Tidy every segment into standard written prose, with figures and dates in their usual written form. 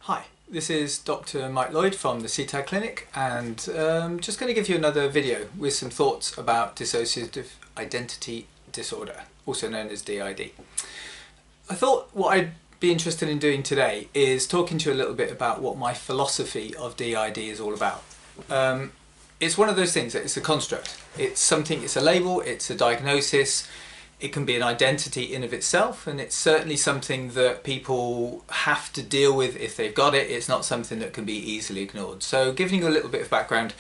Hi, this is Dr. Mike Lloyd from the CTAG Clinic, and just going to give you another video with some thoughts about Dissociative Identity Disorder, also known as DID. I thought what I'd be interested in doing today is talking to you a little bit about what my philosophy of DID is all about. It's one of those things that it's a construct. It's something, it's a label, it's a diagnosis. It can be an identity in of itself, and it's certainly something that people have to deal with if they've got it. It's not something that can be easily ignored. So giving you a little bit of background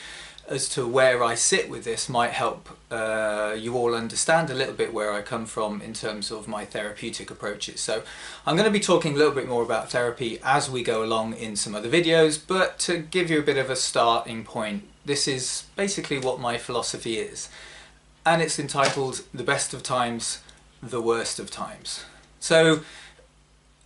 as to where I sit with this might help you all understand a little bit where I come from in terms of my therapeutic approaches. So I'm going to be talking a little bit more about therapy as we go along in some other videos, but to give you a bit of a starting point, this is basically what my philosophy is. And it's entitled The Best of Times, The Worst of Times. So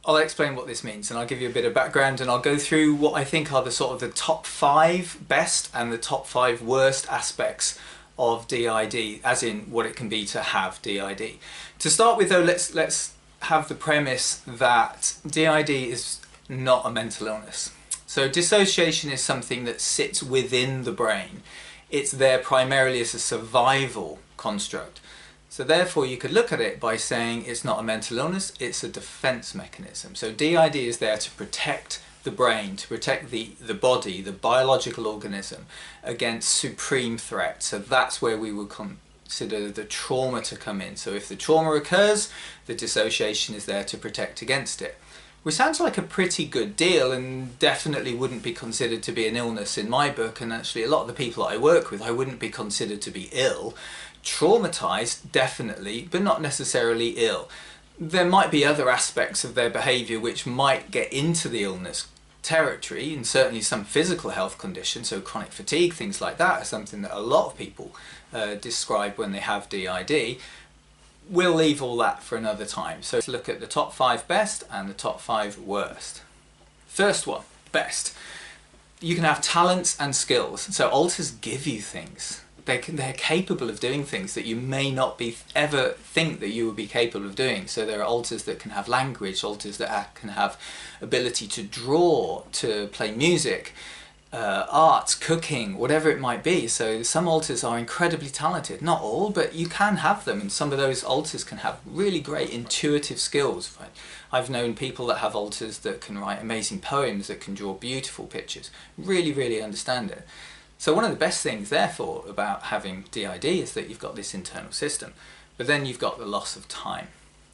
I'll explain what this means, and I'll give you a bit of background, and I'll go through what I think are the sort of the top 5 best and the top 5 worst aspects of DID, as in what it can be to have DID. To start with though, let's have the premise that DID is not a mental illness. So dissociation is something that sits within the brain. It's there primarily as a survival construct. So therefore you could look at it by saying it's not a mental illness, it's a defense mechanism. So DID is there to protect the brain, to protect the body, the biological organism against supreme threat. So that's where we would consider the trauma to come in. So if the trauma occurs, the dissociation is there to protect against it. Which sounds like a pretty good deal and definitely wouldn't be considered to be an illness in my book, and actually a lot of the people that I work with I wouldn't be considered to be ill. Traumatized, definitely, but not necessarily ill. There might be other aspects of their behaviour which might get into the illness territory, and certainly some physical health conditions, so chronic fatigue, things like that are something that a lot of people describe when they have DID. We'll leave all that for another time. So let's look at the top 5 best and the top 5 worst. First one, best. You can have talents and skills. So alters give you things. They're capable of doing things that you may not ever think that you would be capable of doing. So there are alters that can have language, alters that can have ability to draw, to play music, arts, cooking, whatever it might be. So some alters are incredibly talented, not all, but you can have them, and some of those alters can have really great intuitive skills. Right? I've known people that have alters that can write amazing poems, that can draw beautiful pictures, really understand it. So one of the best things therefore about having DID is that you've got this internal system, but then you've got the loss of time.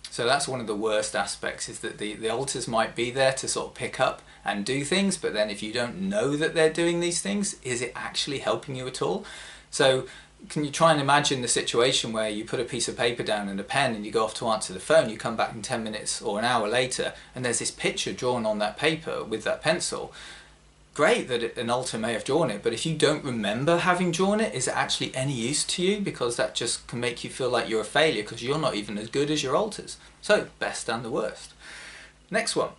So that's one of the worst aspects, is that the alters might be there to sort of pick up and do things, but then if you don't know that they're doing these things, is it actually helping you at all? So can you try and imagine the situation where you put a piece of paper down and a pen and you go off to answer the phone, you come back in 10 minutes or an hour later and there's this picture drawn on that paper with that pencil. Great that an alter may have drawn it, but if you don't remember having drawn it, is it actually any use to you? Because that just can make you feel like you're a failure because you're not even as good as your alters. So, best and the worst. Next one.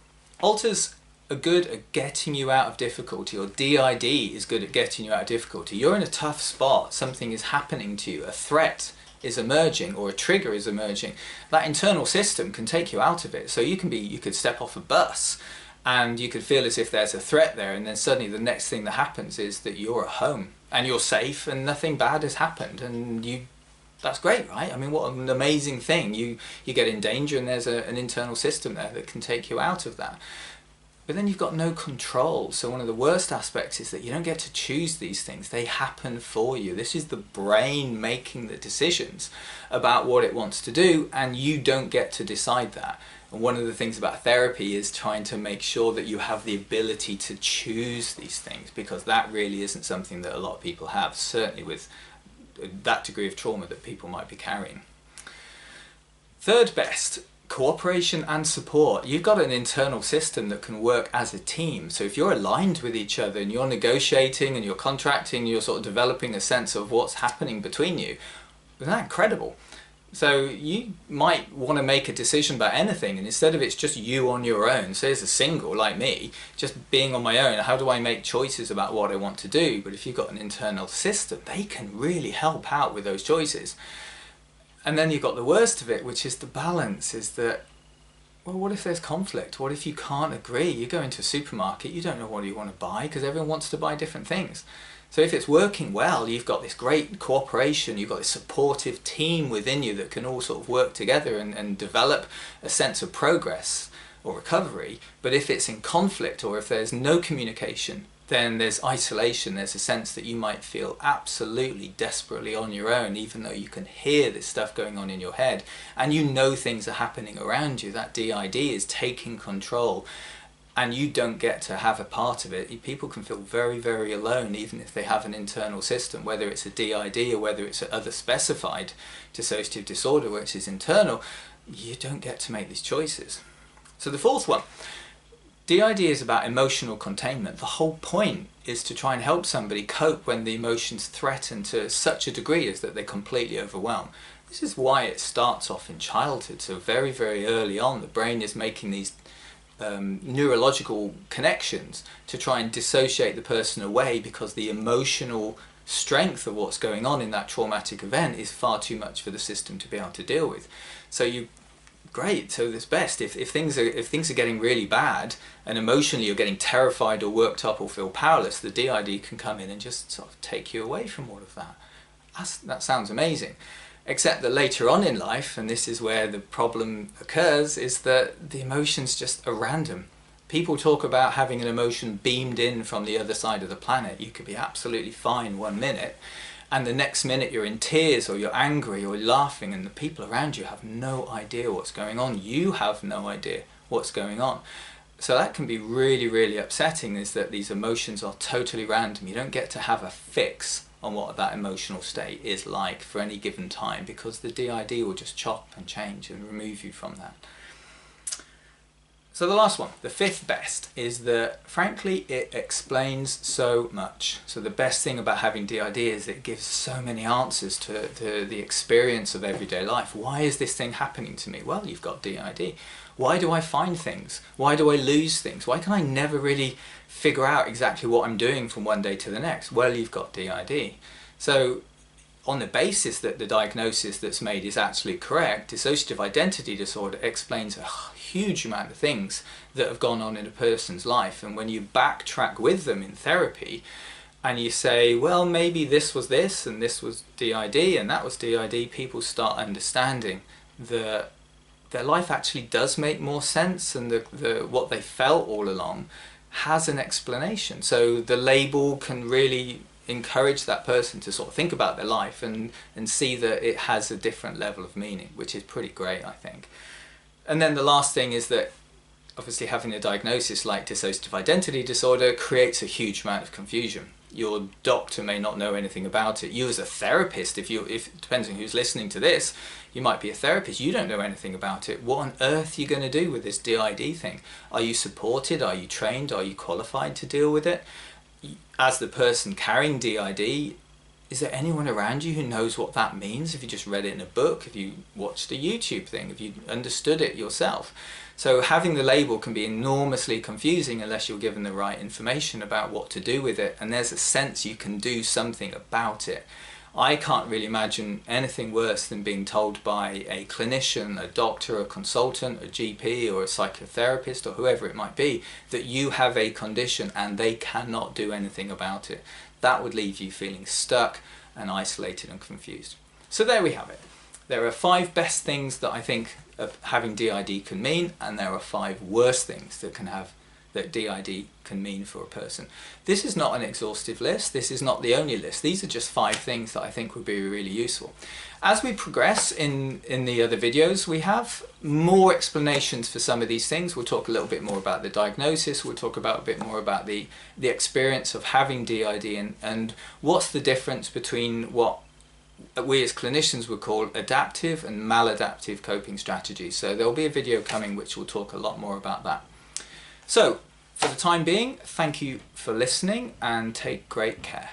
Alters are good at getting you out of difficulty, or DID is good at getting you out of difficulty. You're in a tough spot, something is happening to you, a threat is emerging or a trigger is emerging. That internal system can take you out of it. So you could step off a bus and you could feel as if there's a threat there, and then suddenly the next thing that happens is that you're at home and you're safe and nothing bad has happened, and that's great, right? I mean, what an amazing thing. You get in danger and there's an internal system there that can take you out of that. But then you've got no control. So one of the worst aspects is that you don't get to choose these things. They happen for you. This is the brain making the decisions about what it wants to do, and you don't get to decide that. And one of the things about therapy is trying to make sure that you have the ability to choose these things, because that really isn't something that a lot of people have, certainly with that degree of trauma that people might be carrying. Third best, cooperation and support. You've got an internal system that can work as a team. So if you're aligned with each other and you're negotiating and you're contracting, you're sort of developing a sense of what's happening between you, isn't that incredible? So you might want to make a decision about anything, and instead of it's just you on your own, say as a single like me, just being on my own, how do I make choices about what I want to do? But if you've got an internal system, they can really help out with those choices. And then you've got the worst of it, which is the balance, is that well, what if there's conflict? What if you can't agree? You go into a supermarket, you don't know what you want to buy because everyone wants to buy different things. So if it's working well, you've got this great cooperation, you've got this supportive team within you that can all sort of work together and develop a sense of progress or recovery. But if it's in conflict, or if there's no communication, then there's isolation. There's a sense that you might feel absolutely desperately on your own, even though you can hear this stuff going on in your head and you know things are happening around you. That DID is taking control and you don't get to have a part of it. People can feel very, very alone, even if they have an internal system, whether it's a DID or whether it's a other specified dissociative disorder, which is internal. You don't get to make these choices. So the fourth one, DID is about emotional containment. The whole point is to try and help somebody cope when the emotions threaten to such a degree as that they completely overwhelm. This is why it starts off in childhood. So very, very early on, the brain is making these neurological connections to try and dissociate the person away, because the emotional strength of what's going on in that traumatic event is far too much for the system to be able to deal with. So great, so it's best if things are getting really bad and emotionally you're getting terrified or worked up or feel powerless, the DID can come in and just sort of take you away from all of that. That sounds amazing. Except that later on in life, and this is where the problem occurs, is that the emotions just are random. People talk about having an emotion beamed in from the other side of the planet. You could be absolutely fine 1 minute, and the next minute you're in tears, or you're angry, or you're laughing, and the people around you have no idea what's going on. You have no idea what's going on. So that can be really, really upsetting, is that these emotions are totally random. You don't get to have a fix on what that emotional state is like for any given time, because the DID will just chop and change and remove you from that. So the last one, the fifth best, is that frankly it explains so much. So the best thing about having DID is it gives so many answers to the experience of everyday life. Why is this thing happening to me? Well, you've got DID. Why do I find things? Why do I lose things? Why can I never really figure out exactly what I'm doing from one day to the next? Well, you've got DID. So on the basis that the diagnosis that's made is actually correct, dissociative identity disorder explains a huge amount of things that have gone on in a person's life. And when you backtrack with them in therapy and you say, well, maybe this was this and this was DID and that was DID, people start understanding that their life actually does make more sense, and what they felt all along has an explanation. So the label can really encourage that person to sort of think about their life and see that it has a different level of meaning, which is pretty great, I think. And then the last thing is that obviously having a diagnosis like dissociative identity disorder creates a huge amount of confusion. Your doctor may not know anything about it. You as a therapist, if it depends on who's listening to this, you might be a therapist, you don't know anything about it. What on earth are you going to do with this DID thing? Are you supported? Are you trained? Are you qualified to deal with it? As the person carrying DID, is there anyone around you who knows what that means? Have you just read it in a book? Have you watched a YouTube thing? Have you understood it yourself? So having the label can be enormously confusing unless you're given the right information about what to do with it, and there's a sense you can do something about it. I can't really imagine anything worse than being told by a clinician, a doctor, a consultant, a GP or a psychotherapist or whoever it might be that you have a condition and they cannot do anything about it. That would leave you feeling stuck and isolated and confused. So there we have it. There are 5 best things that I think having DID can mean, and there are 5 worst things that DID can mean for a person. This is not an exhaustive list. This is not the only list. These are just 5 things that I think would be really useful. As we progress in the other videos, we have more explanations for some of these things. We'll talk a little bit more about the diagnosis. We'll talk a bit more about the experience of having DID and what's the difference between what we as clinicians would call adaptive and maladaptive coping strategies. So there'll be a video coming which will talk a lot more about that. So for the time being, thank you for listening and take great care.